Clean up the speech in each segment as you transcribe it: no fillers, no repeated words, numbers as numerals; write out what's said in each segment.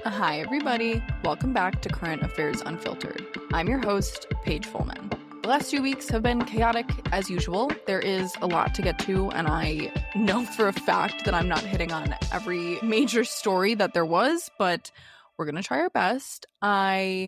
Hi, everybody. Welcome back to Current Affairs Unfiltered. I'm your host, Paige Fullman. The last 2 weeks have been chaotic as usual. There is a lot to get to, and I know for a fact that I'm not hitting on every major story that there was, but we're going to try our best. I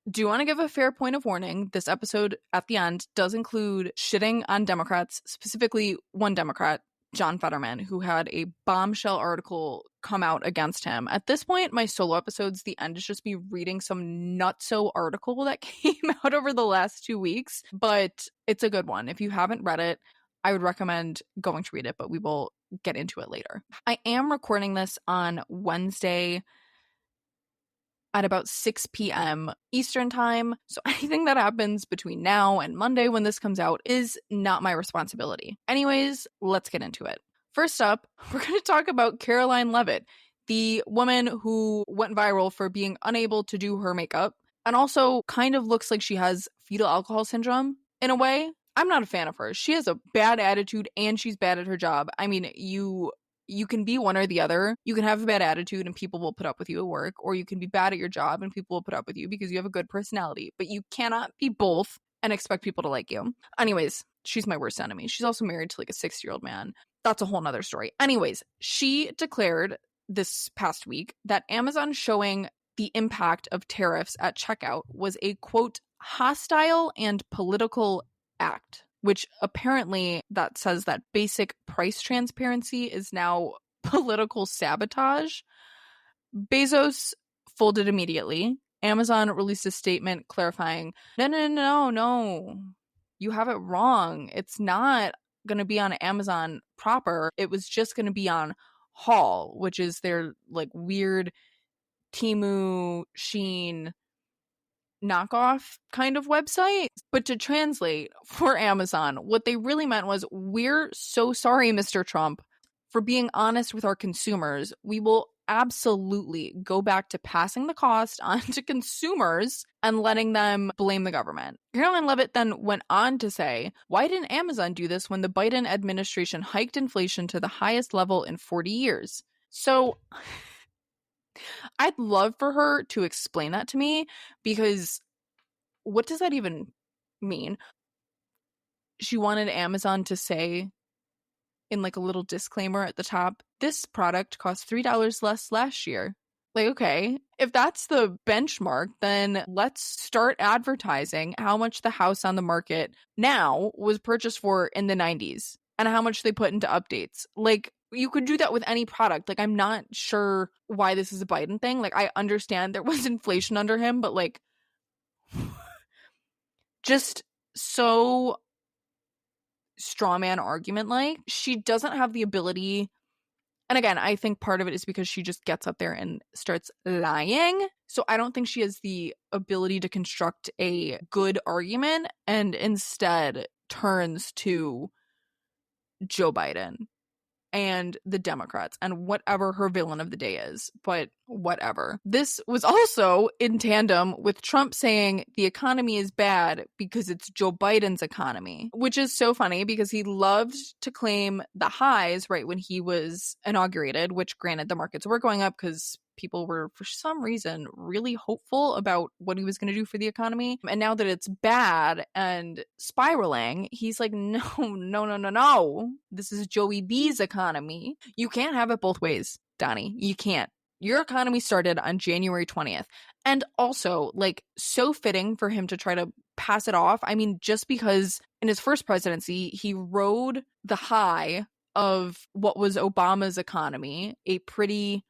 do want to give a fair point of warning. This episode at the end does include shitting on Democrats, specifically one Democrat, John Fetterman, who had a bombshell article come out against him. At this point, my solo episodes, the end is just me reading some nutso article that came out over the last 2 weeks, but it's a good one. If you haven't read it, I would recommend going to read it, but we will get into it later. I am recording this on Wednesday at about 6 p.m. Eastern time, so anything that happens between now and Monday when this comes out is not my responsibility. Anyways, let's get into it. First up, we're going to talk about Karoline Leavitt, the woman who went viral for being unable to do her makeup and also kind of looks like she has fetal alcohol syndrome in a way. I'm not a fan of her. She has a bad attitude and she's bad at her job. I mean, you can be one or the other. You can have a bad attitude and people will put up with you at work, or you can be bad at your job and people will put up with you because you have a good personality, but you cannot be both and expect people to like you. Anyways, she's my worst enemy. She's also married to like a 60-year-old man. That's a whole nother story. Anyways, she declared this past week that Amazon showing the impact of tariffs at checkout was a, quote, hostile and political act, which apparently that says that basic price transparency is now political sabotage. Bezos folded immediately. Amazon released a statement clarifying, no, you have it wrong. It's not going to be on Amazon proper. It was just going to be on Haul, which is their like weird Temu, Shein knockoff kind of website. But to translate for Amazon, what they really meant was, we're so sorry, Mr. Trump, for being honest with our consumers. We will absolutely go back to passing the cost on to consumers and letting them blame the government. Karoline Leavitt then went on to say, why didn't Amazon do this when the Biden administration hiked inflation to the highest level in 40 years? So I'd love for her to explain that to me, because what does that even mean? She wanted Amazon to say in like a little disclaimer at the top, this product cost $3 less last year. Like, okay, if that's the benchmark, then let's start advertising how much the house on the market now was purchased for in the 90s and how much they put into updates. Like, you could do that with any product. Like, I'm not sure why this is a Biden thing. Like, I understand there was inflation under him, but like, just so strawman argument, like, she doesn't have the ability. And again, I think part of it is because she just gets up there and starts lying. So I don't think she has the ability to construct a good argument, and instead turns to Joe Biden and the Democrats and whatever her villain of the day is, but whatever. This was also in tandem with Trump saying the economy is bad because it's Joe Biden's economy, which is so funny because he loved to claim the highs right when he was inaugurated, which granted the markets were going up because people were for some reason really hopeful about what he was going to do for the economy. And now that it's bad and spiraling, he's like, no. This is Joey B's economy. You can't have it both ways, Donnie. You can't. Your economy started on January 20th. And also, like, so fitting for him to try to pass it off. I mean, just because in his first presidency, he rode the high of what was Obama's economy, a pretty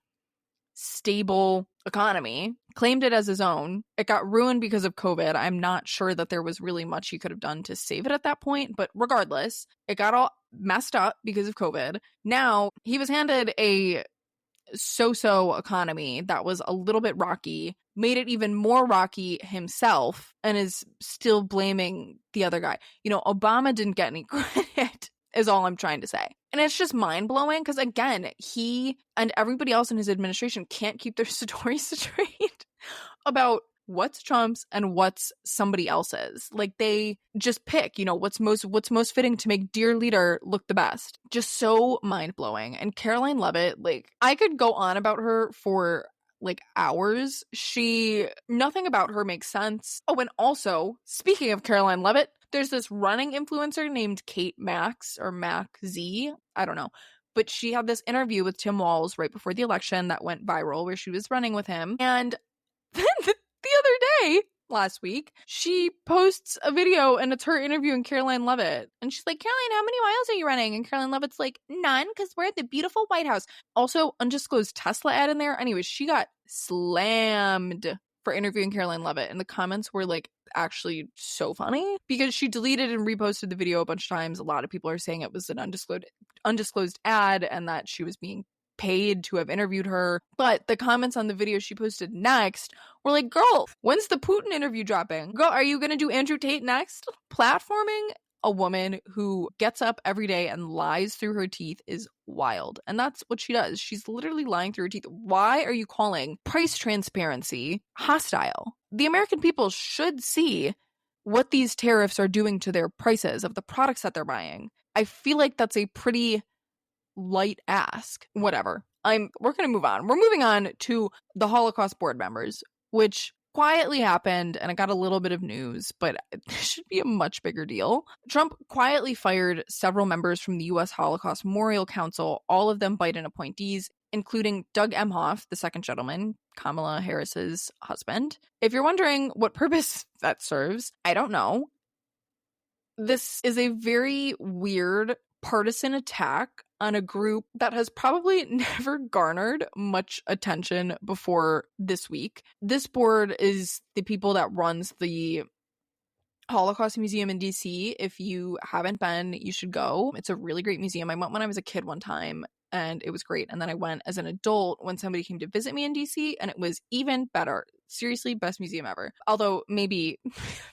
stable economy, claimed it as his own. It got ruined because of COVID. I'm not sure that there was really much he could have done to save it at that point, but regardless, it got all messed up because of COVID. Now, he was handed a so-so economy that was a little bit rocky, made it even more rocky himself, and is still blaming the other guy. You know, Obama didn't get any credit, is all I'm trying to say. And it's just mind-blowing because, again, he and everybody else in his administration can't keep their stories straight about what's Trump's and what's somebody else's. Like, they just pick, you know, what's most fitting to make dear leader look the best. Just so mind-blowing. And Karoline Leavitt, like, I could go on about her for like hours. Nothing about her makes sense. Oh, and also, speaking of Karoline Leavitt, there's this running influencer named Kate Max or Mac Z. I don't know. But she had this interview with Tim Walz right before the election that went viral where she was running with him. And then the other day, last week, she posts a video and it's her interviewing Karoline Leavitt. And she's like, Karoline, how many miles are you running? And Karoline Leavitt's like, none, because we're at the beautiful White House. Also, undisclosed Tesla ad in there. Anyways, she got slammed for interviewing Karoline Leavitt. And the comments were like actually so funny because she deleted and reposted the video a bunch of times. A lot of people are saying it was an undisclosed ad and that she was being paid to have interviewed her. But the comments on the video she posted next were like, girl, when's the Putin interview dropping? Girl, are you gonna do Andrew Tate next? Platforming a woman who gets up every day and lies through her teeth is wild. And that's what she does. She's literally lying through her teeth. Why are you calling price transparency hostile? The American people should see what these tariffs are doing to their prices of the products that they're buying. I feel like that's a pretty light ask. Whatever. We're going to move on. We're moving on to the Holocaust board members, which quietly happened, and it got a little bit of news, but it should be a much bigger deal. Trump quietly fired several members from the U.S. Holocaust Memorial Council, all of them Biden appointees, including Doug Emhoff, the second gentleman, Kamala Harris's husband. If you're wondering what purpose that serves, I don't know. This is a very weird partisan attack on a group that has probably never garnered much attention before this week. This board is the people that runs the Holocaust Museum in DC. If you haven't been, you should go. It's a really great museum. I went when I was a kid one time and it was great. And then I went as an adult when somebody came to visit me in DC and it was even better. Seriously, best museum ever. Although maybe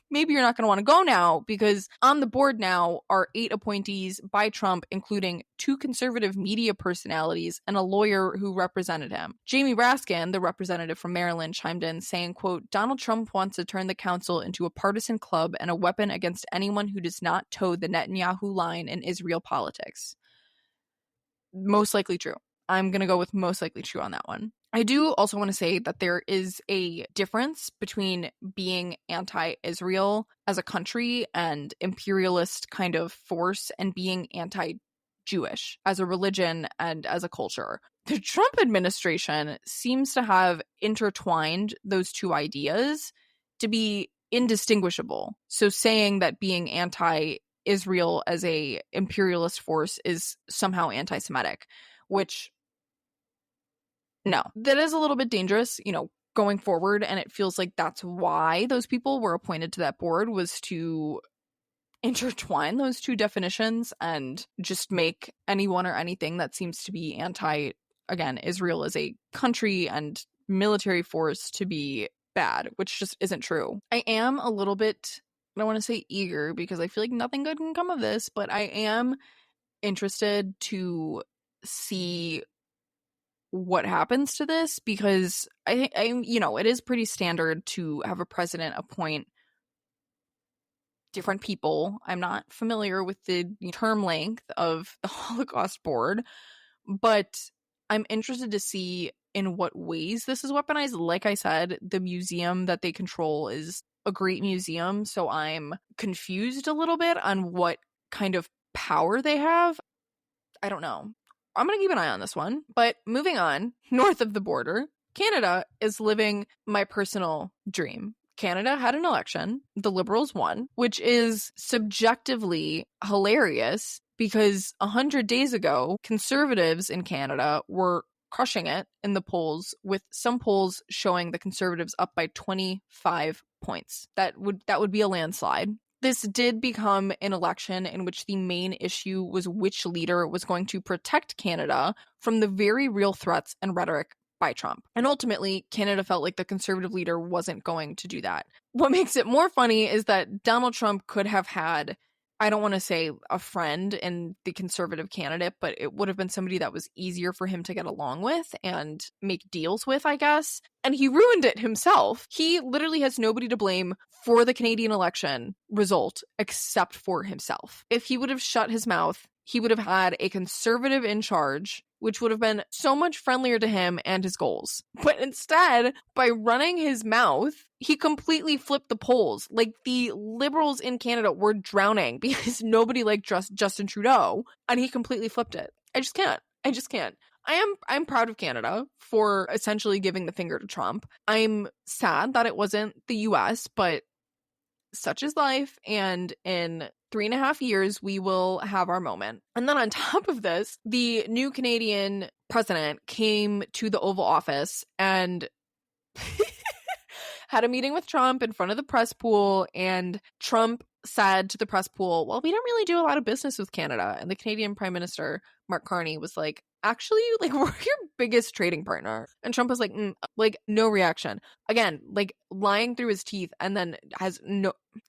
you're not going to want to go now because on the board now are 8 appointees by Trump, including 2 conservative media personalities and a lawyer who represented him. Jamie Raskin, the representative from Maryland, chimed in saying, quote, Donald Trump wants to turn the council into a partisan club and a weapon against anyone who does not toe the Netanyahu line in Israel politics. Most likely true. I'm going to go with most likely true on that one. I do also want to say that there is a difference between being anti-Israel as a country and imperialist kind of force and being anti-Jewish as a religion and as a culture. The Trump administration seems to have intertwined those two ideas to be indistinguishable. So saying that being anti-Israel as a imperialist force is somehow anti-Semitic, which no, that is a little bit dangerous, going forward. And it feels like that's why those people were appointed to that board, was to intertwine those two definitions and just make anyone or anything that seems to be Israel as a country and military force to be bad, which just isn't true. I am a little bit, I don't want to say eager because I feel like nothing good can come of this, but I am interested to see what happens to this because I it is pretty standard to have a president appoint different people. I'm not familiar with the term length of the Holocaust board, but I'm interested to see in what ways this is weaponized. Like I said, the museum that they control is a great museum, so I'm confused a little bit on what kind of power they have. I don't know. I'm going to keep an eye on this one. But moving on, north of the border, Canada is living my personal dream. Canada had an election. The Liberals won, which is subjectively hilarious because 100 days ago, Conservatives in Canada were crushing it in the polls, with some polls showing the Conservatives up by 25 points. That would be a landslide. This did become an election in which the main issue was which leader was going to protect Canada from the very real threats and rhetoric by Trump. And ultimately, Canada felt like the conservative leader wasn't going to do that. What makes it more funny is that Donald Trump could have had, I don't want to say a friend in the conservative candidate, but it would have been somebody that was easier for him to get along with and make deals with, I guess. And he ruined it himself. He literally has nobody to blame for the Canadian election result except for himself. If he would have shut his mouth he would have had a conservative in charge, which would have been so much friendlier to him and his goals. But instead, by running his mouth, he completely flipped the polls. Like, the liberals in Canada were drowning because nobody liked Justin Trudeau, and he completely flipped it. I just can't. I'm proud of Canada for essentially giving the finger to Trump. I'm sad that it wasn't the US, but such is life, and in 3.5 years, we will have our moment. And then on top of this, the new Canadian president came to the Oval Office and had a meeting with Trump in front of the press pool, and Trump said to the press pool, well, we don't really do a lot of business with Canada. And the Canadian Prime Minister, Mark Carney, was like, actually, like, we're your biggest trading partner. And Trump was like, no reaction. Again, like, lying through his teeth, and then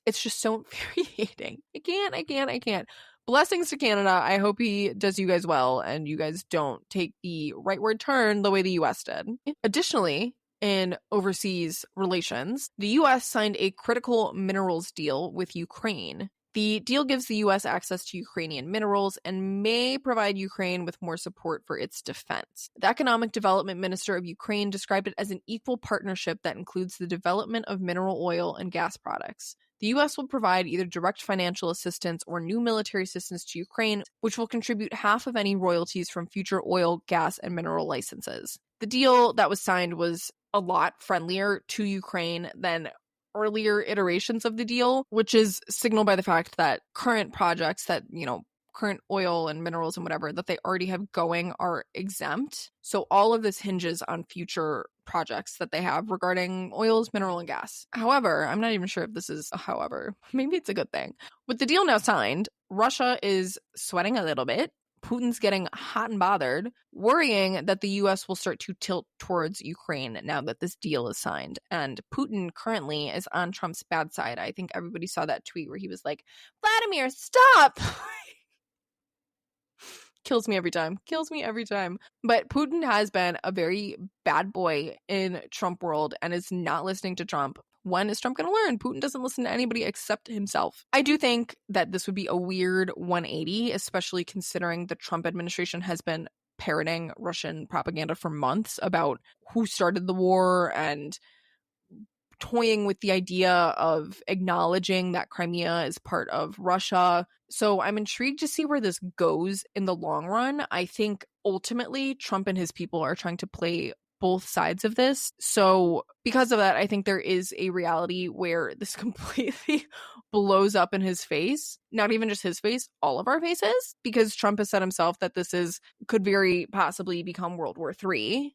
it's just so infuriating. I can't. Blessings to Canada. I hope he does you guys well, and you guys don't take the rightward turn the way the US did. Additionally, in overseas relations, the US signed a critical minerals deal with Ukraine. The deal gives the US access to Ukrainian minerals and may provide Ukraine with more support for its defense. The Economic Development Minister of Ukraine described it as an equal partnership that includes the development of mineral oil and gas products. The US will provide either direct financial assistance or new military assistance to Ukraine, which will contribute half of any royalties from future oil, gas, and mineral licenses. The deal that was signed was a lot friendlier to Ukraine than earlier iterations of the deal, which is signaled by the fact that current projects that, current oil and minerals and whatever that they already have going are exempt. So all of this hinges on future projects that they have regarding oils, mineral, and gas. However, I'm not even sure if this is a however. Maybe it's a good thing. With the deal now signed, Russia is sweating a little bit. Putin's getting hot and bothered, worrying that the US will start to tilt towards Ukraine now that this deal is signed. And Putin currently is on Trump's bad side. I think everybody saw that tweet where he was like, Vladimir, stop! Kills me every time. But Putin has been a very bad boy in Trump world and is not listening to Trump. When is Trump going to learn? Putin doesn't listen to anybody except himself. I do think that this would be a weird 180, especially considering the Trump administration has been parroting Russian propaganda for months about who started the war and toying with the idea of acknowledging that Crimea is part of Russia. So I'm intrigued to see where this goes in the long run. I think ultimately Trump and his people are trying to play both sides of this. So because of that, I think there is a reality where this completely blows up in his face. Not even just his face, all of our faces, because Trump has said himself that could very possibly become World War III.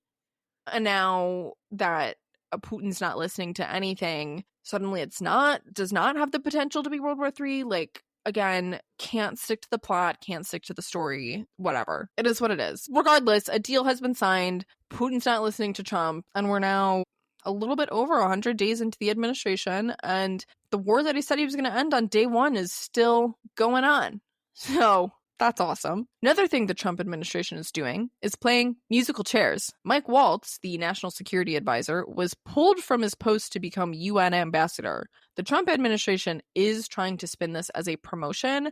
And now that Putin's not listening to anything, suddenly does not have the potential to be World War III. Like, again, can't stick to the plot, can't stick to the story, whatever. It is what it is. Regardless, a deal has been signed. Putin's not listening to Trump, and we're now a little bit over 100 days into the administration, and the war that he said he was going to end on day one is still going on. So that's awesome. Another thing the Trump administration is doing is playing musical chairs. Mike Waltz, the national security advisor, was pulled from his post to become UN ambassador. The Trump administration is trying to spin this as a promotion.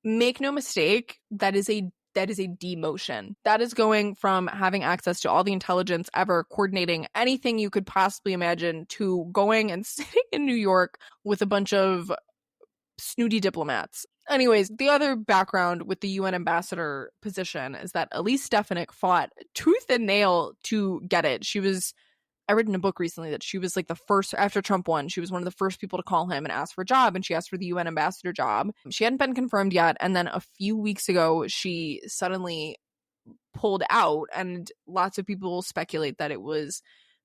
Make no mistake, that is a demotion. That is going from having access to all the intelligence ever, coordinating anything you could possibly imagine, to going and sitting in New York with a bunch of snooty diplomats. Anyways, the other background with the UN ambassador position is that Elise Stefanik fought tooth and nail to get it. I read in a book recently that she was like the first, after Trump won, she was one of the first people to call him and ask for a job, and she asked for the UN ambassador job. She hadn't been confirmed yet, and then a few weeks ago, she suddenly pulled out, and lots of people speculate that it was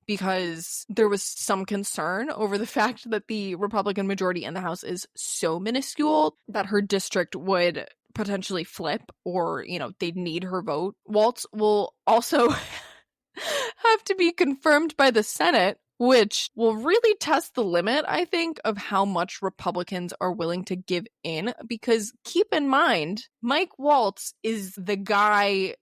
because there was some concern over the fact that the Republican majority in the House is so minuscule that her district would potentially flip, or, they'd need her vote. Waltz will also have to be confirmed by the Senate, which will really test the limit, I think, of how much Republicans are willing to give in. Because keep in mind, Mike Waltz is the guy,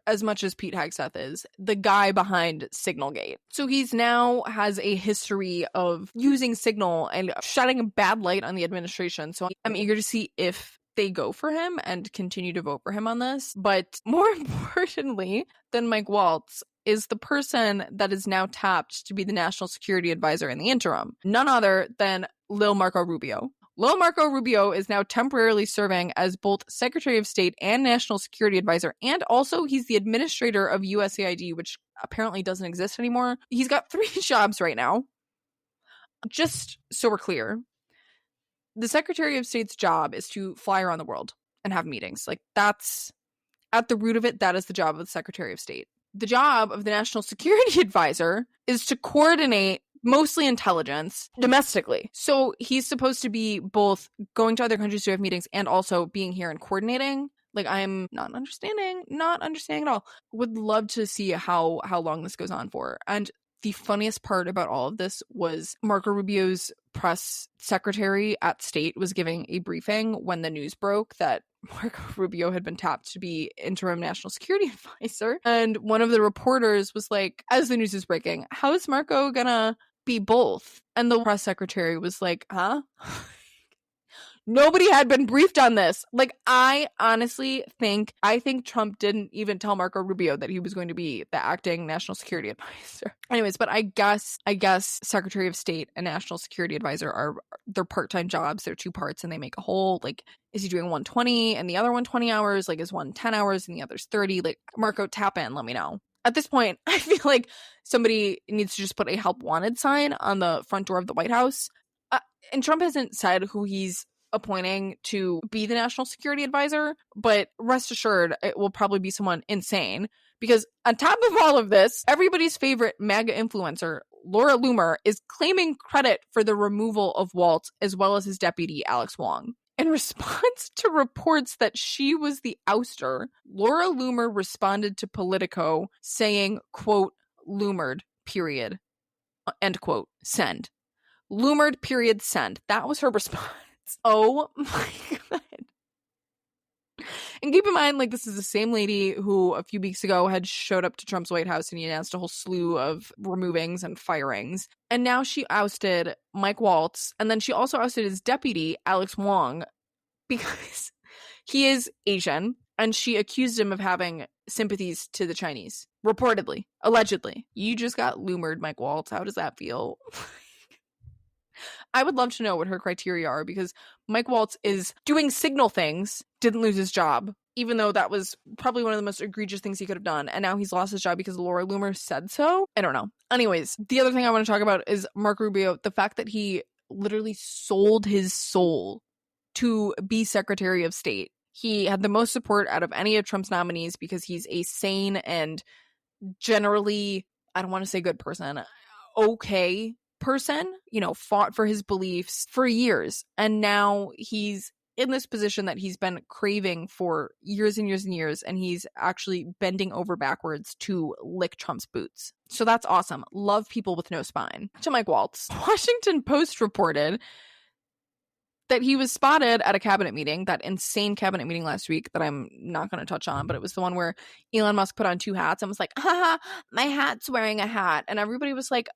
as much as Pete Hegseth is, the guy behind Signalgate. So he's now has a history of using Signal and shedding a bad light on the administration. So I'm eager to see if they go for him and continue to vote for him on this. But more importantly than Mike Waltz is the person that is now tapped to be the national security advisor in the interim. None other than Lil Marco Rubio. Lil Marco Rubio is now temporarily serving as both Secretary of State and National Security Advisor, and also he's the administrator of USAID, which apparently doesn't exist anymore. He's got 3 jobs right now. Just so we're clear, the Secretary of State's job is to fly around the world and have meetings. Like, that's at the root of it. That is the job of the Secretary of State. The job of the National Security Advisor is to coordinate mostly intelligence domestically. So he's supposed to be both going to other countries to have meetings and also being here and coordinating. Like, I'm not understanding at all. Would love to see how long this goes on for. And the funniest part about all of this was Marco Rubio's press secretary at State was giving a briefing when the news broke that Marco Rubio had been tapped to be interim national security advisor. And one of the reporters was like, as the news is breaking, how is Marco gonna be both? And the press secretary was like, huh? Nobody had been briefed on this. Like, I honestly think Trump didn't even tell Marco Rubio that he was going to be the acting national security advisor. Anyways, but I guess Secretary of State and National Security Advisor are they're part-time jobs. They're 2 parts and they make a whole. Like, is he doing 120 and the other 120 hours? Like, is one 10 hours and the other's 30? Like, Marco, tap in, let me know. At this point, I feel like somebody needs to just put a help wanted sign on the front door of the White House. And Trump hasn't said who he's appointing to be the national security advisor, but rest assured it will probably be someone insane, because on top of all of this, everybody's favorite MAGA influencer, Laura Loomer, is claiming credit for the removal of Waltz as well as his deputy, Alex Wong. In response to reports that she was the ouster, Laura Loomer responded to Politico saying, quote, "Loomered, period," end quote, send. Loomered, period, send. That was her response. Oh my God. And keep in mind, like, this is the same lady who a few weeks ago had showed up to Trump's White House and he announced a whole slew of removings and firings. And now she ousted Mike Waltz, and then she also ousted his deputy, Alex Wong, because he is Asian, and she accused him of having sympathies to the Chinese. Reportedly. Allegedly. You just got loomered, Mike Waltz. How does that feel? I would love to know what her criteria are, because Mike Waltz is doing signal things, didn't lose his job, even though that was probably one of the most egregious things he could have done. And now he's lost his job because Laura Loomer said so. I don't know. Anyways, the other thing I want to talk about is Marco Rubio, the fact that he literally sold his soul to be Secretary of State. He had the most support out of any of Trump's nominees because he's a sane and generally, I don't want to say good person, okay person, fought for his beliefs for years. And now he's in this position that he's been craving for years and years and years, and he's actually bending over backwards to lick Trump's boots. So that's awesome. Love people with no spine. To Mike Waltz, Washington Post reported that he was spotted at a cabinet meeting, that insane cabinet meeting last week that I'm not going to touch on, but it was the one where Elon Musk put on 2 hats and was like, haha, my hat's wearing a hat. And everybody was like,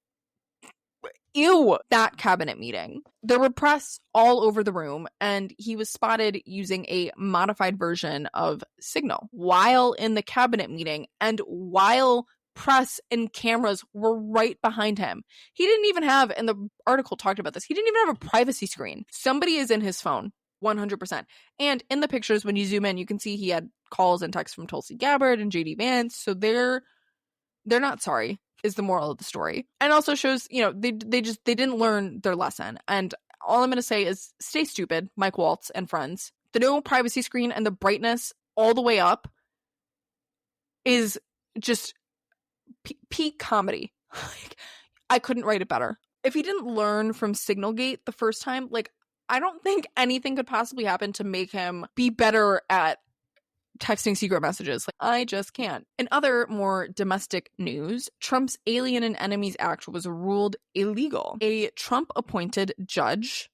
ew, that cabinet meeting. There were press all over the room, and he was spotted using a modified version of Signal while in the cabinet meeting and while press and cameras were right behind him. He didn't even have, and the article talked about this, he didn't even have a privacy screen. Somebody is in his phone, 100%. And in the pictures, when you zoom in, you can see he had calls and texts from Tulsi Gabbard and JD Vance, so they're not sorry, is the moral of the story. And also shows, they didn't learn their lesson. And all I'm going to say is stay stupid, Mike Waltz and friends. The no privacy screen and the brightness all the way up is just peak comedy. I couldn't write it better. If he didn't learn from Signalgate the first time, I don't think anything could possibly happen to make him be better at texting secret messages. I just can't. In other more domestic news, Trump's Alien and Enemies Act was ruled illegal. A Trump-appointed judge,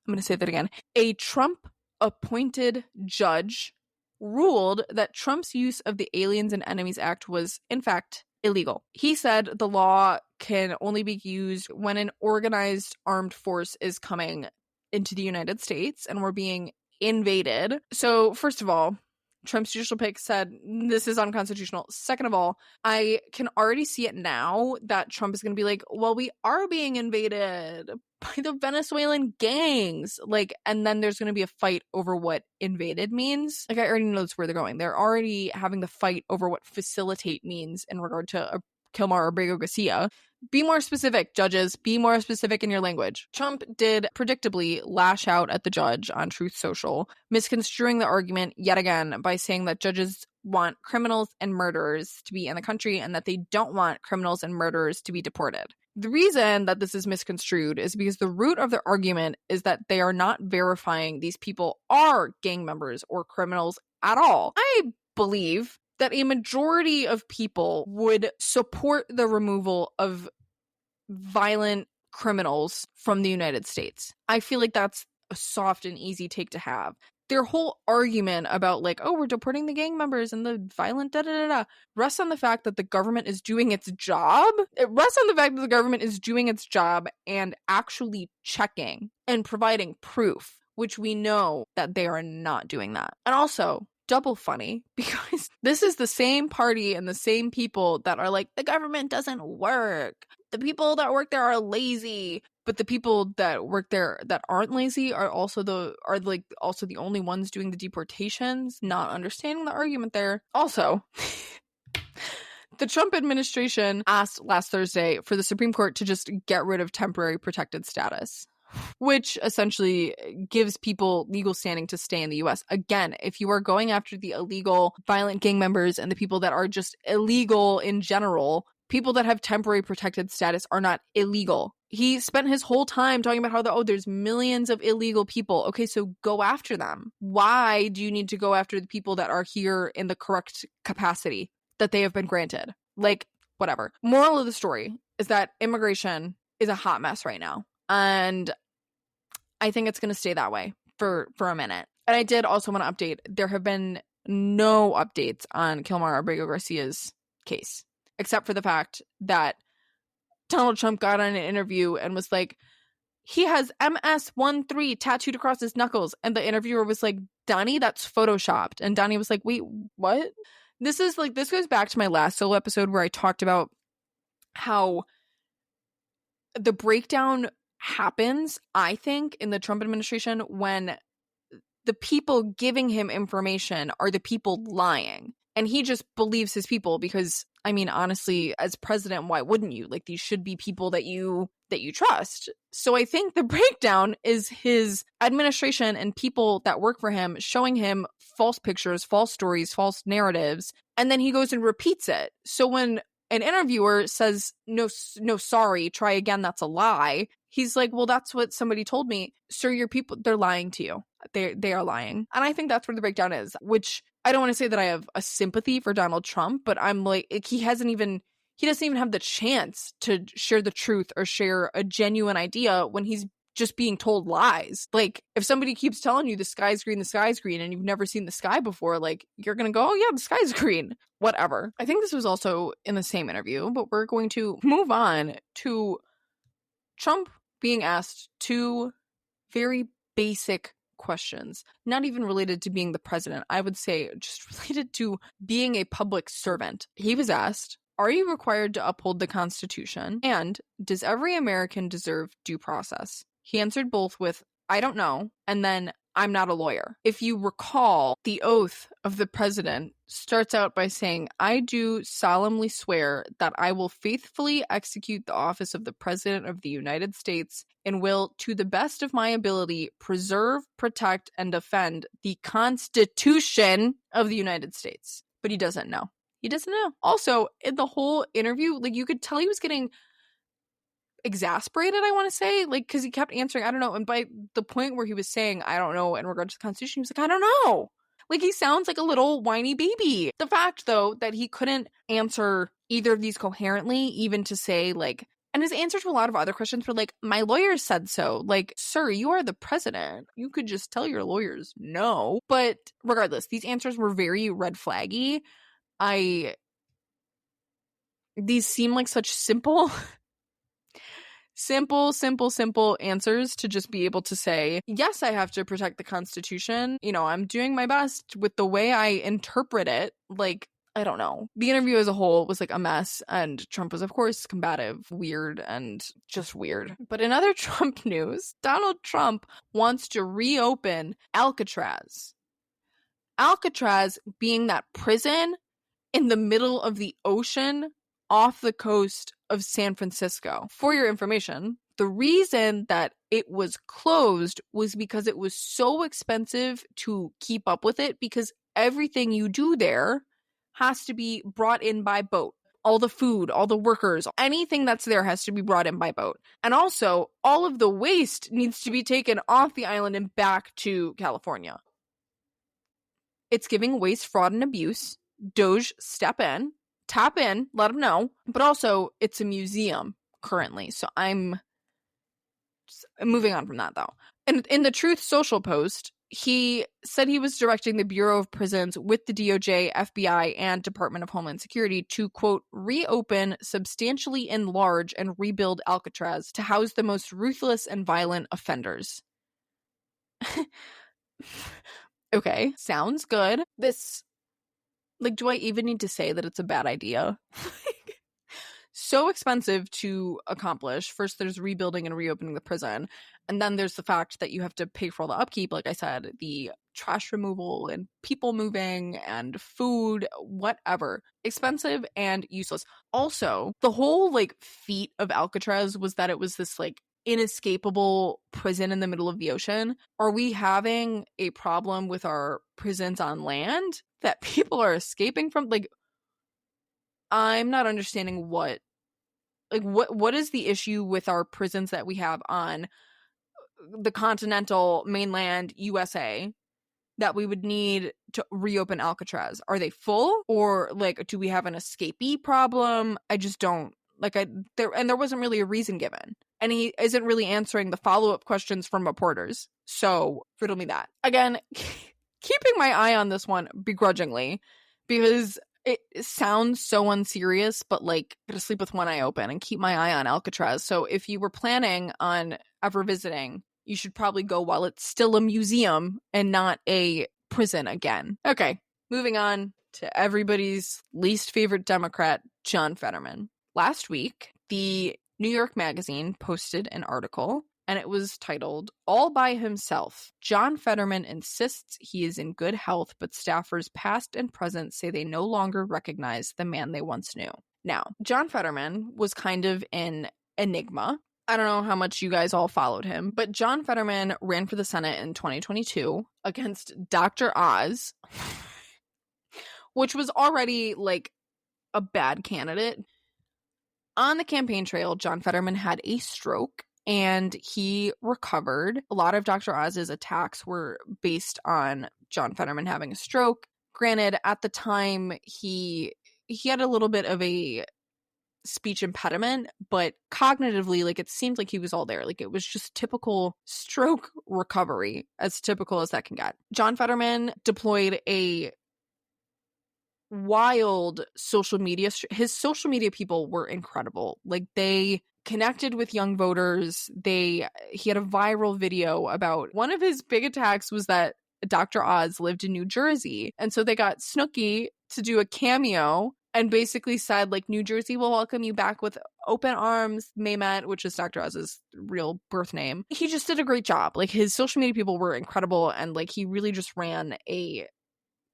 I'm going to say that again, a Trump-appointed judge ruled that Trump's use of the Aliens and Enemies Act was, in fact, illegal. He said the law can only be used when an organized armed force is coming into the United States and we're being invaded. So first of all, Trump's judicial pick said this is unconstitutional. Second of all, I can already see it now that Trump is going to be like, well, we are being invaded by the Venezuelan gangs. Like, and then there's going to be a fight over what invaded means. Like, I already know that's where they're going. They're already having the fight over what facilitate means in regard to Kilmar Abrego Garcia. Be more specific, judges. Be more specific in your language. Trump did predictably lash out at the judge on Truth Social, misconstruing the argument yet again by saying that judges want criminals and murderers to be in the country and that they don't want criminals and murderers to be deported. The reason that this is misconstrued is because the root of the argument is that they are not verifying these people are gang members or criminals at all. I believe that a majority of people would support the removal of violent criminals from the United States. I feel like that's a soft and easy take to have. Their whole argument about like, oh, we're deporting the gang members and the violent da-da-da-da rests on the fact that the government is doing its job. It rests on the fact that the government is doing its job and actually checking and providing proof, which we know that they are not doing that. And also, double funny, because this is the same party and the same people that are like, the government doesn't work. The people that work there are lazy. But the people that work there that aren't lazy are also the only ones doing the deportations, not understanding the argument there. Also, the Trump administration asked last Thursday for the Supreme Court to just get rid of temporary protected status, which essentially gives people legal standing to stay in the U.S. Again, if you are going after the illegal violent gang members and the people that are just illegal in general, people that have temporary protected status are not illegal. He spent his whole time talking about how there's millions of illegal people. Okay, so go after them. Why do you need to go after the people that are here in the correct capacity that they have been granted? Like, whatever. Moral of the story is that immigration is a hot mess right now. And I think it's going to stay that way for a minute. And I did also want to update. There have been no updates on Kilmar Abrego Garcia's case, except for the fact that Donald Trump got on an interview and was like, he has MS-13 tattooed across his knuckles. And the interviewer was like, Donnie, that's photoshopped. And Donnie was like, wait, what? This goes back to my last solo episode where I talked about how the breakdown happens, I think, in the Trump administration when the people giving him information are the people lying. And he just believes his people because, I mean, honestly, as president, why wouldn't you? Like, these should be people that you trust. So I think the breakdown is his administration and people that work for him showing him false pictures, false stories, false narratives, and then he goes and repeats it. So when an interviewer says, no, sorry, try again, that's a lie, he's like, well, that's what somebody told me. Sir, your people, they're lying to you. They are lying. And I think that's where the breakdown is, which I don't want to say that I have a sympathy for Donald Trump, but I'm like, he doesn't even have the chance to share the truth or share a genuine idea when he's just being told lies. Like, if somebody keeps telling you the sky's green, and you've never seen the sky before, like, you're gonna go, oh yeah, the sky's green. Whatever. I think this was also in the same interview, but we're going to move on to Trump being asked two very basic questions, not even related to being the president. I would say just related to being a public servant. He was asked, are you required to uphold the Constitution? And does every American deserve due process? He answered both with, I don't know, and then, I'm not a lawyer. If you recall, the oath of the president starts out by saying, I do solemnly swear that I will faithfully execute the office of the President of the United States and will, to the best of my ability, preserve, protect, and defend the Constitution of the United States. But he doesn't know. He doesn't know. Also, in the whole interview, like, you could tell he was getting exasperated, I want to say, like, because he kept answering, I don't know. And by the point where he was saying, I don't know, in regard to the Constitution, he was like, I don't know. Like, he sounds like a little whiny baby. The fact, though, that he couldn't answer either of these coherently, even to say, like, and his answer to a lot of other questions were like, my lawyer said so. Like, sir, you are the president. You could just tell your lawyers no. But regardless, these answers were very red flaggy. These seem like such simple Simple answers to just be able to say, yes, I have to protect the Constitution. You know, I'm doing my best with the way I interpret it. Like, I don't know. The interview as a whole was like a mess, and Trump was, of course, combative, weird, and just weird. But in other Trump news, Donald Trump wants to reopen Alcatraz. Alcatraz being that prison in the middle of the ocean off the coast of San Francisco. For your information, the reason that it was closed was because it was so expensive to keep up with it, because everything you do there has to be brought in by boat. All the food, all the workers, anything that's there has to be brought in by boat. And also, all of the waste needs to be taken off the island and back to California. It's giving waste, fraud, and abuse. Doge, step in, tap in, let them know. But also, it's a museum currently. So I'm moving on from that, though. And in the Truth Social post, he said he was directing the Bureau of Prisons with the DOJ, FBI, and Department of Homeland Security to, quote, reopen, substantially enlarge, and rebuild Alcatraz to house the most ruthless and violent offenders. Okay, sounds good. This, like, do I even need to say that it's a bad idea? So expensive to accomplish. First, there's rebuilding and reopening the prison. And then there's the fact that you have to pay for all the upkeep, like I said, the trash removal and people moving and food, whatever. Expensive and useless. Also, the whole, like, feat of Alcatraz was that it was this, like, inescapable prison in the middle of the ocean. Are we having a problem with our prisons on land that people are escaping from? Like, I'm not understanding what is the issue with our prisons that we have on the continental mainland USA that we would need to reopen Alcatraz? Are they full, or like, do we have an escapee problem? I just don't there wasn't really a reason given, and he isn't really answering the follow-up questions from reporters. So riddle me that. Again, keeping my eye on this one begrudgingly, because it sounds so unserious, but like, I'm gonna sleep with one eye open and keep my eye on Alcatraz. So if you were planning on ever visiting, you should probably go while it's still a museum and not a prison again. Okay, moving on to everybody's least favorite Democrat, John Fetterman. Last week, the New York Magazine posted an article, and it was titled, "All by Himself. John Fetterman insists he is in good health, but staffers past and present say they no longer recognize the man they once knew." Now, John Fetterman was kind of an enigma. I don't know how much you guys all followed him, but John Fetterman ran for the Senate in 2022 against Dr. Oz, which was already like a bad candidate. On the campaign trail, John Fetterman had a stroke and he recovered. A lot of Dr. Oz's attacks were based on John Fetterman having a stroke. Granted, at the time, he had a little bit of a speech impediment, but cognitively, like, it seemed like he was all there. Like, it was just typical stroke recovery, as typical as that can get. John Fetterman deployed a wild social media. His social media people were incredible. Like, they connected with young voters. He had a viral video about one of his big attacks was that Dr. Oz lived in New Jersey. And so they got Snooki to do a cameo and basically said, like, New Jersey will welcome you back with open arms, Maymet, which is Dr. Oz's real birth name. He just did a great job. Like, his social media people were incredible, and like, he really just ran a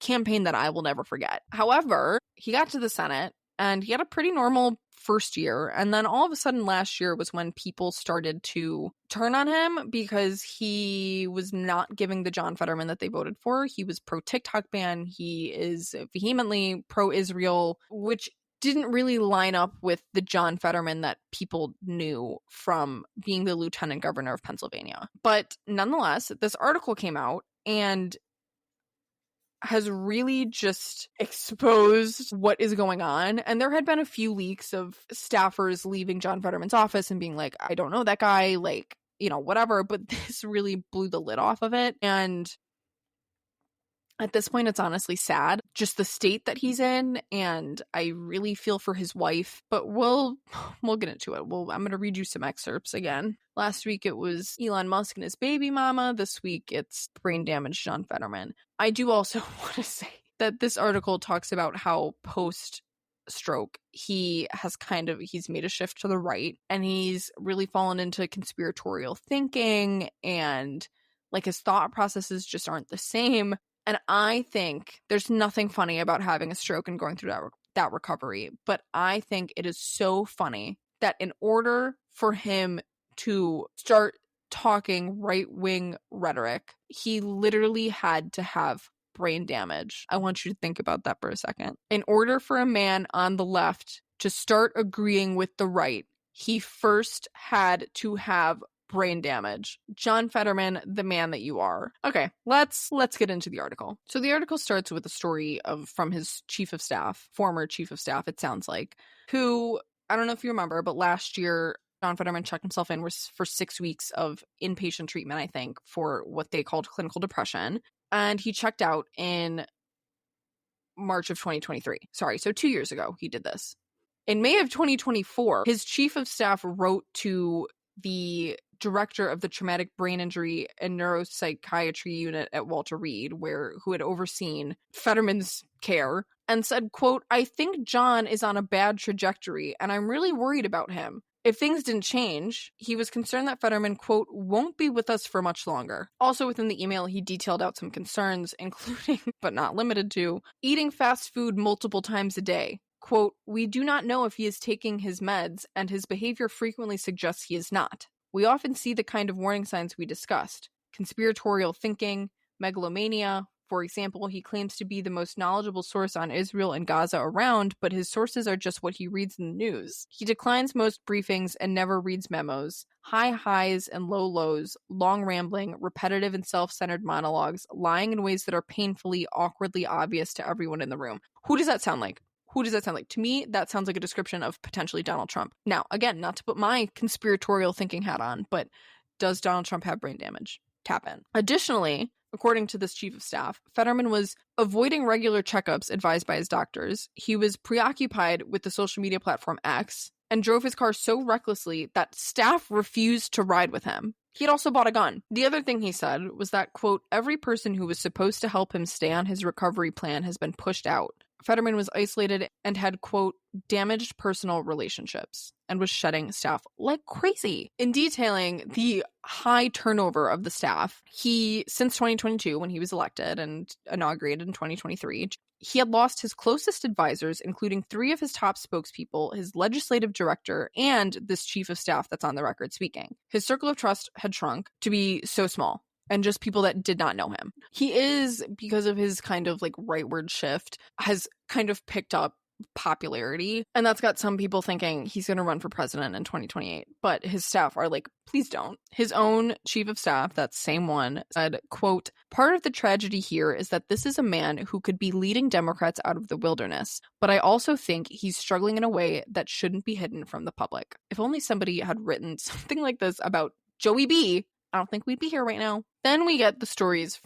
campaign that I will never forget. However, he got to the Senate and he had a pretty normal first year, and then all of a sudden last year was when people started to turn on him because he was not giving the John Fetterman that they voted for. He was pro TikTok ban. He is vehemently pro-Israel, which didn't really line up with the John Fetterman that people knew from being the lieutenant governor of Pennsylvania. But nonetheless, this article came out and has really just exposed what is going on. And there had been a few leaks of staffers leaving John Fetterman's office and being like, I don't know that guy, like, you know, whatever. But this really blew the lid off of it. And At this point, it's honestly sad, just the state that he's in, and I really feel for his wife, but we'll get into it. I'm going to read you some excerpts again. Last week, it was Elon Musk and his baby mama. This week, it's brain damaged John Fetterman. I do also want to say that this article talks about how post-stroke, he's made a shift to the right, and he's really fallen into conspiratorial thinking, and like his thought processes just aren't the same. And I think there's nothing funny about having a stroke and going through that recovery. But I think it is so funny that in order for him to start talking right-wing rhetoric, he literally had to have brain damage. I want you to think about that for a second. In order for a man on the left to start agreeing with the right, he first had to have brain damage. John Fetterman, the man that you are. Okay, let's get into the article. So the article starts with a story from his chief of staff, former chief of staff, it sounds like, who, I don't know if you remember, but last year, John Fetterman checked himself in for 6 weeks of inpatient treatment, I think, for what they called clinical depression. And he checked out in March of 2023. Sorry, so 2 years ago, he did this. In May of 2024, his chief of staff wrote to the director of the traumatic brain injury and neuropsychiatry unit at Walter Reed, who had overseen Fetterman's care, and said, quote, "I think John is on a bad trajectory, and I'm really worried about him. If things didn't change, he was concerned that Fetterman, quote, won't be with us for much longer." Also within the email, he detailed out some concerns, including, but not limited to, eating fast food multiple times a day. Quote, "We do not know if he is taking his meds, and his behavior frequently suggests he is not. We often see the kind of warning signs we discussed. Conspiratorial thinking, megalomania. For example, he claims to be the most knowledgeable source on Israel and Gaza around, but his sources are just what he reads in the news. He declines most briefings and never reads memos. High highs and low lows, long rambling, repetitive and self-centered monologues, lying in ways that are painfully, awkwardly obvious to everyone in the room." Who does that sound like? Who does that sound like? To me, that sounds like a description of potentially Donald Trump. Now, again, not to put my conspiratorial thinking hat on, but does Donald Trump have brain damage? Tap in. Additionally, according to this chief of staff, Fetterman was avoiding regular checkups advised by his doctors. He was preoccupied with the social media platform X and drove his car so recklessly that staff refused to ride with him. He had also bought a gun. The other thing he said was that, quote, "every person who was supposed to help him stay on his recovery plan has been pushed out. Fetterman was isolated and had, quote, damaged personal relationships and was shedding staff like crazy." In detailing the high turnover of the staff, since 2022, when he was elected and inaugurated in 2023, he had lost his closest advisors, including 3 of his top spokespeople, his legislative director, and this chief of staff that's on the record speaking. His circle of trust had shrunk to be so small, and just people that did not know him. He is, because of his kind of like rightward shift, has kind of picked up popularity, and that's got some people thinking he's going to run for president in 2028, but his staff are like, please don't. His own chief of staff, that same one, said, quote, "Part of the tragedy here is that this is a man who could be leading Democrats out of the wilderness, but I also think he's struggling in a way that shouldn't be hidden from the public." If only somebody had written something like this about Joey B., I don't think we'd be here right now. Then we get the stories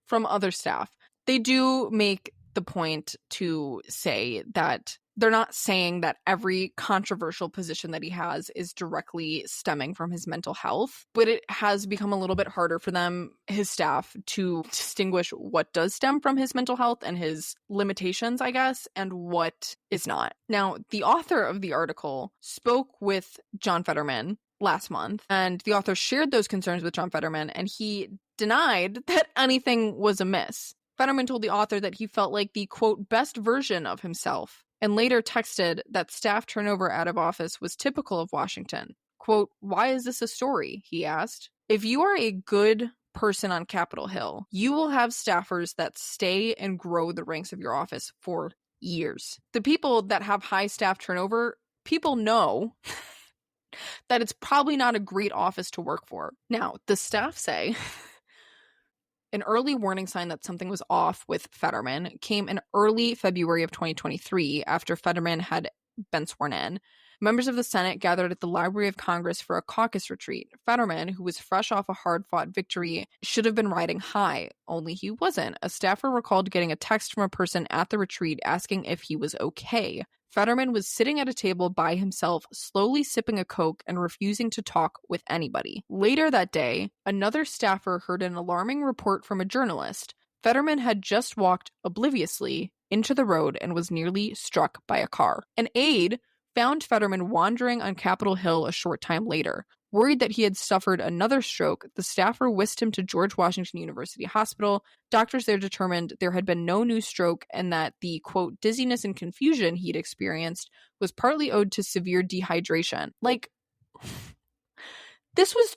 from other staff. They do make the point to say that they're not saying that every controversial position that he has is directly stemming from his mental health, but it has become a little bit harder for them, his staff, to distinguish what does stem from his mental health and his limitations, I guess, and what is not. Now, the author of the article spoke with John Fetterman last month, and the author shared those concerns with John Fetterman, and he denied that anything was amiss. Fetterman told the author that he felt like the, quote, best version of himself, and later texted that staff turnover out of office was typical of Washington. Quote, "Why is this a story?" he asked. "If you are a good person on Capitol Hill, you will have staffers that stay and grow the ranks of your office for years. The people that have high staff turnover, people know that it's probably not a great office to work for." Now, the staff say an early warning sign that something was off with Fetterman came in early February of 2023 after Fetterman had been sworn in. Members of the Senate gathered at the Library of Congress for a caucus retreat. Fetterman, who was fresh off a hard-fought victory, should have been riding high, only he wasn't. A staffer recalled getting a text from a person at the retreat asking if he was okay. Fetterman was sitting at a table by himself, slowly sipping a Coke and refusing to talk with anybody. Later that day, another staffer heard an alarming report from a journalist. Fetterman had just walked obliviously into the road and was nearly struck by a car. An aide found Fetterman wandering on Capitol Hill a short time later. Worried that he had suffered another stroke, the staffer whisked him to George Washington University Hospital. Doctors there determined there had been no new stroke and that the, quote, dizziness and confusion he'd experienced was partly owed to severe dehydration. Like, this was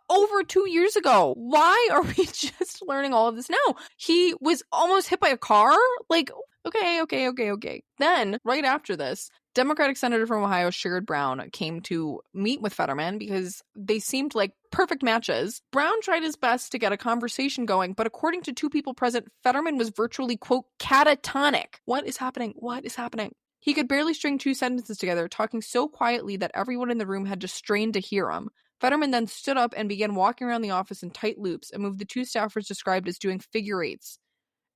over 2 years ago. Why are we just learning all of this now? He was almost hit by a car? Like, okay. Then, right after this, Democratic Senator from Ohio, Sherrod Brown, came to meet with Fetterman because they seemed like perfect matches. Brown tried his best to get a conversation going, but according to two people present, Fetterman was virtually, quote, catatonic. What is happening? He could barely string two sentences together, talking so quietly that everyone in the room had to strain to hear him. Fetterman then stood up and began walking around the office in tight loops, a move the two staffers described as doing figure eights.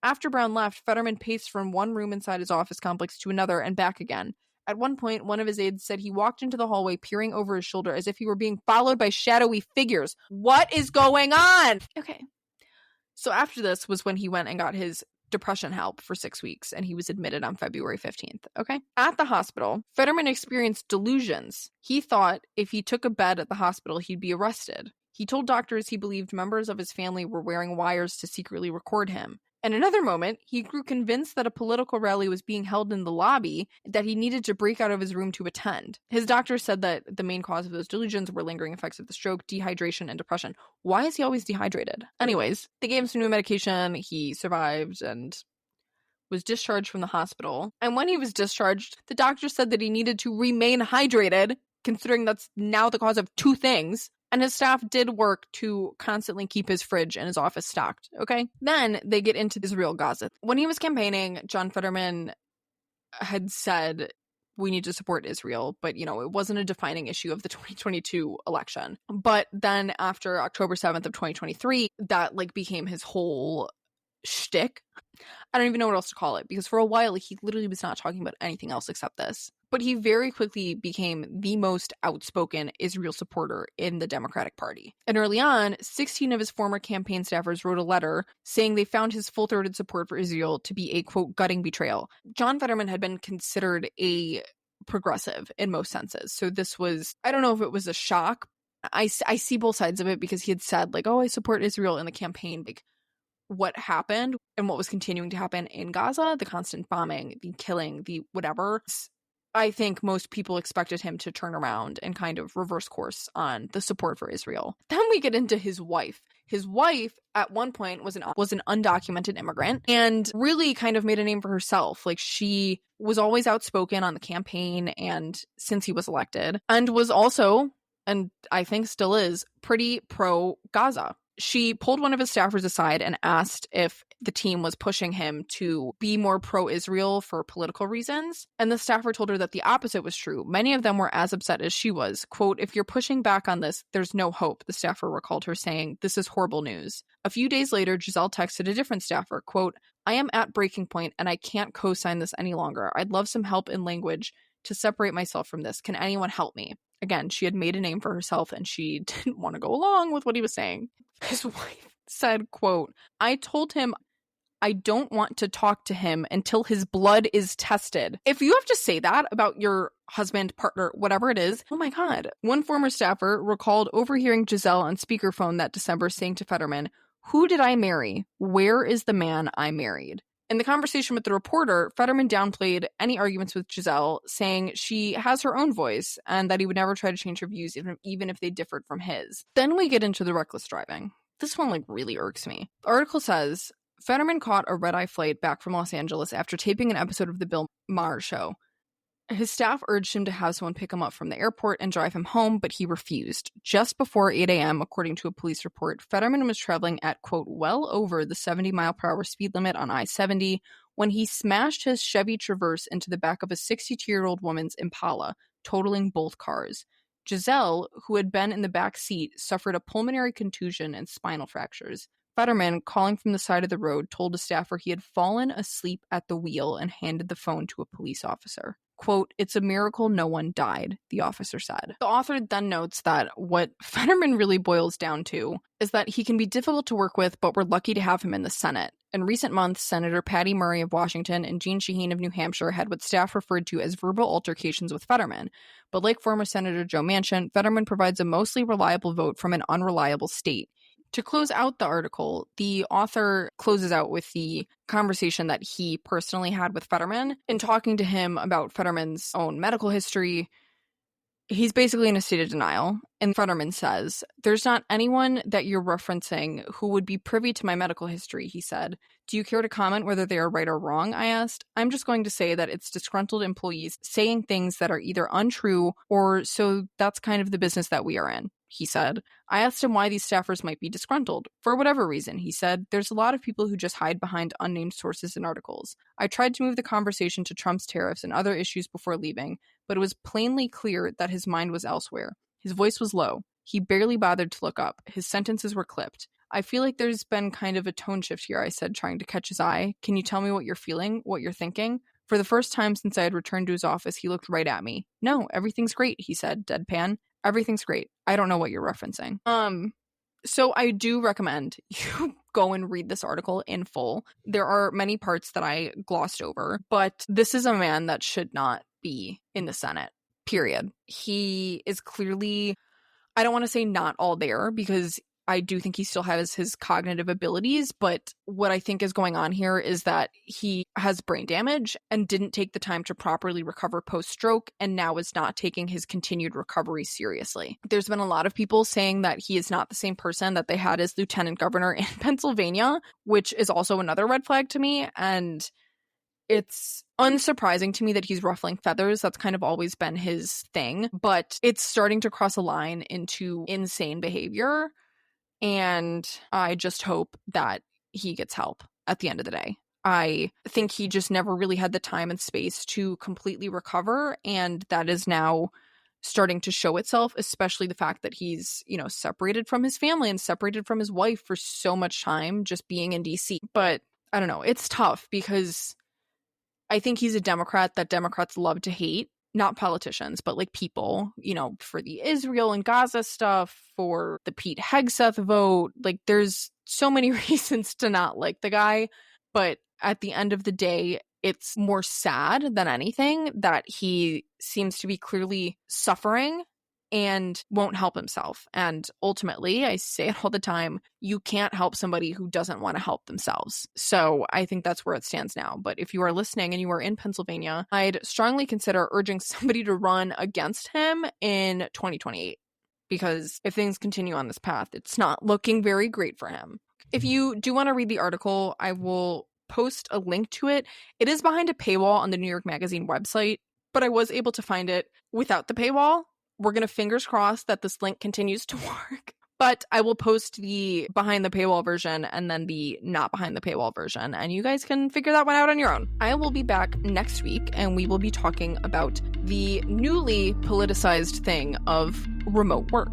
After Brown left, Fetterman paced from one room inside his office complex to another and back again. At one point, one of his aides said he walked into the hallway peering over his shoulder as if he were being followed by shadowy figures. What is going on? Okay. So after this was when he went and got his depression help for 6 weeks, and he was admitted on February 15th, okay? At the hospital, Fetterman experienced delusions. He thought if he took a bed at the hospital, he'd be arrested. He told doctors he believed members of his family were wearing wires to secretly record him. In another moment, he grew convinced that a political rally was being held in the lobby that he needed to break out of his room to attend. His doctor said that the main cause of those delusions were lingering effects of the stroke, dehydration, and depression. Why is he always dehydrated? Anyways, they gave him some new medication, he survived, and was discharged from the hospital. And when he was discharged, the doctor said that he needed to remain hydrated, considering that's now the cause of two things. And his staff did work to constantly keep his fridge and his office stocked, okay? Then they get into Israel Gaza. When he was campaigning, John Fetterman had said, we need to support Israel, but, it wasn't a defining issue of the 2022 election. But then after October 7th of 2023, that, became his whole shtick. I don't even know what else to call it, because for a while, he literally was not talking about anything else except this. But he very quickly became the most outspoken Israel supporter in the Democratic Party. And early on, 16 of his former campaign staffers wrote a letter saying they found his full-throated support for Israel to be a, quote, gutting betrayal. John Fetterman had been considered a progressive in most senses. So this was, I don't know if it was a shock. I see both sides of it, because he had said, I support Israel in the campaign. What happened and what was continuing to happen in Gaza, the constant bombing, the killing, the whatever, I think most people expected him to turn around and kind of reverse course on the support for Israel. Then we get into his wife. His wife, at one point, was an undocumented immigrant and really kind of made a name for herself. She was always outspoken on the campaign and since he was elected, and was also, and I think still is, pretty pro-Gaza. She pulled one of his staffers aside and asked if the team was pushing him to be more pro-Israel for political reasons. And the staffer told her that the opposite was true. Many of them were as upset as she was. Quote, if you're pushing back on this, there's no hope, the staffer recalled her saying. This is horrible news. A few days later, Giselle texted a different staffer, quote, I am at breaking point and I can't co-sign this any longer. I'd love some help in language to separate myself from this. Can anyone help me? Again, she had made a name for herself and she didn't want to go along with what he was saying. His wife said, quote, I told him I don't want to talk to him until his blood is tested. If you have to say that about your husband, partner, whatever it is, oh my God. One former staffer recalled overhearing Giselle on speakerphone that December saying to Fetterman, who did I marry? Where is the man I married? In the conversation with the reporter, Fetterman downplayed any arguments with Giselle, saying she has her own voice and that he would never try to change her views even if they differed from his. Then we get into the reckless driving. This one really irks me. The article says, Fetterman caught a red-eye flight back from Los Angeles after taping an episode of The Bill Maher Show. His staff urged him to have someone pick him up from the airport and drive him home, but he refused. Just before 8 a.m., according to a police report, Fetterman was traveling at, quote, well over the 70-mile-per-hour speed limit on I-70 when he smashed his Chevy Traverse into the back of a 62-year-old woman's Impala, totaling both cars. Giselle, who had been in the back seat, suffered a pulmonary contusion and spinal fractures. Fetterman, calling from the side of the road, told a staffer he had fallen asleep at the wheel and handed the phone to a police officer. Quote, "It's a miracle no one died," the officer said. The author then notes that what Fetterman really boils down to is that he can be difficult to work with, but we're lucky to have him in the Senate. In recent months, Senator Patty Murray of Washington and Jeanne Shaheen of New Hampshire had what staff referred to as verbal altercations with Fetterman. But like former Senator Joe Manchin, Fetterman provides a mostly reliable vote from an unreliable state. To close out the article, the author closes out with the conversation that he personally had with Fetterman. In talking to him about Fetterman's own medical history, he's basically in a state of denial. And Fetterman says, "There's not anyone that you're referencing who would be privy to my medical history," he said. "Do you care to comment whether they are right or wrong?" I asked. "I'm just going to say that it's disgruntled employees saying things that are either untrue or so that's kind of the business that we are in," he said. I asked him why these staffers might be disgruntled. "For whatever reason," he said. "There's a lot of people who just hide behind unnamed sources and articles. I tried to move the conversation to Trump's tariffs and other issues before leaving, but it was plainly clear that his mind was elsewhere. His voice was low. He barely bothered to look up. His sentences were clipped. I feel like there's been kind of a tone shift here," I said, trying to catch his eye. "Can you tell me what you're feeling, what you're thinking?" For the first time since I had returned to his office, he looked right at me. "No, everything's great," he said, deadpan. "Everything's great. I don't know what you're referencing." So I do recommend you go and read this article in full. There are many parts that I glossed over, but this is a man that should not be in the Senate, period. He is clearly, I don't want to say not all there, because I do think he still has his cognitive abilities, but what I think is going on here is that he has brain damage and didn't take the time to properly recover post-stroke, and now is not taking his continued recovery seriously. There's been a lot of people saying that he is not the same person that they had as lieutenant governor in Pennsylvania, which is also another red flag to me, and it's unsurprising to me that he's ruffling feathers. That's kind of always been his thing, but it's starting to cross a line into insane behavior. And I just hope that he gets help at the end of the day. I think he just never really had the time and space to completely recover, and that is now starting to show itself, especially the fact that he's, separated from his family and separated from his wife for so much time just being in DC. But I don't know, it's tough because I think he's a Democrat that Democrats love to hate. Not politicians, but like people, for the Israel and Gaza stuff, for the Pete Hegseth vote. Like, there's so many reasons to not like the guy. But at the end of the day, it's more sad than anything that he seems to be clearly suffering and won't help himself. And ultimately, I say it all the time, you can't help somebody who doesn't want to help themselves. So I think that's where it stands now. But if you are listening and you are in Pennsylvania, I'd strongly consider urging somebody to run against him in 2028. Because if things continue on this path, it's not looking very great for him. If you do want to read the article, I will post a link to it. It is behind a paywall on the New York Magazine website, but I was able to find it without the paywall. We're going to fingers crossed that this link continues to work. But I will post the behind the paywall version and then the not behind the paywall version, and you guys can figure that one out on your own. I will be back next week, and we will be talking about the newly politicized thing of remote work.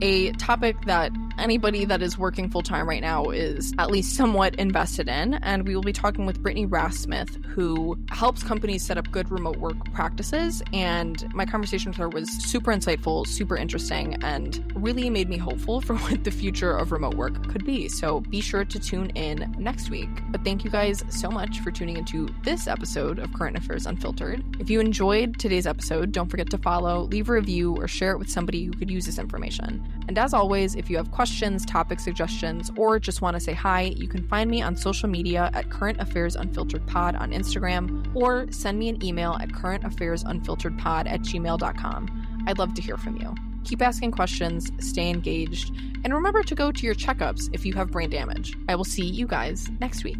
A topic that anybody that is working full-time right now is at least somewhat invested in, and we will be talking with Brittany Rasmuth, who helps companies set up good remote work practices, and my conversation with her was super insightful, super interesting, and really made me hopeful for what the future of remote work could be. So be sure to tune in next week. But thank you guys so much for tuning into this episode of Current Affairs Unfiltered. If you enjoyed today's episode, don't forget to follow, leave a review, or share it with somebody who could use this information. And as always, if you have questions, topic suggestions, or just want to say hi, you can find me on social media at Current Affairs Unfiltered Pod on Instagram, or send me an email at currentaffairs.unfilteredpod@gmail.com. I'd love to hear from you. Keep asking questions, stay engaged, and remember to go to your checkups if you have brain damage. I will see you guys next week.